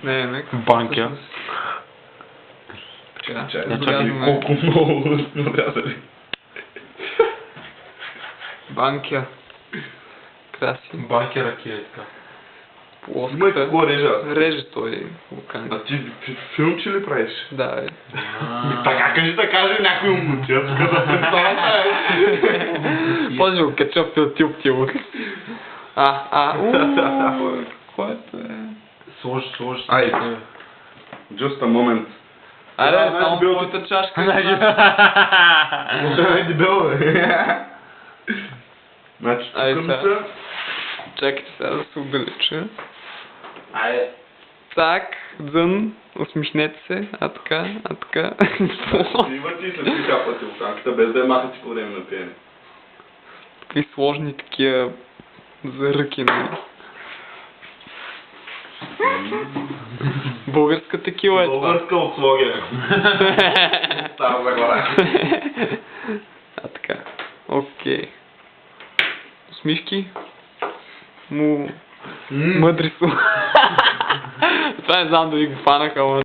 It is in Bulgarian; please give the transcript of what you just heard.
Не, Банкя. Чакай, колко много сме рязали. Банкя. Краси. Банкя ракия е така. Има и какво режа. Реже той Лукан. А ти филмче ли правиш? Да, бе. Така кажи да каже някой умници, аз тук да представя. После го кача в YouTube ти лук. Което е? Сложи. Ай, just a moment. Аре, значи само било- твоята чашка. Може да е дебело, бе. Значи, Ай, тук сега. са... Чакайте сега да се увелича. Айде. Так, дън, усмихнете се, а така. Има ти след ти капате луканката, без да я махате по време на пиене. Какви сложни такива заръки, нали? Българска текила е това. Българска от слогера. Става за глава. А така. Окей. Усмивки. Мъдри са. Това не знам дали го фанаха, ама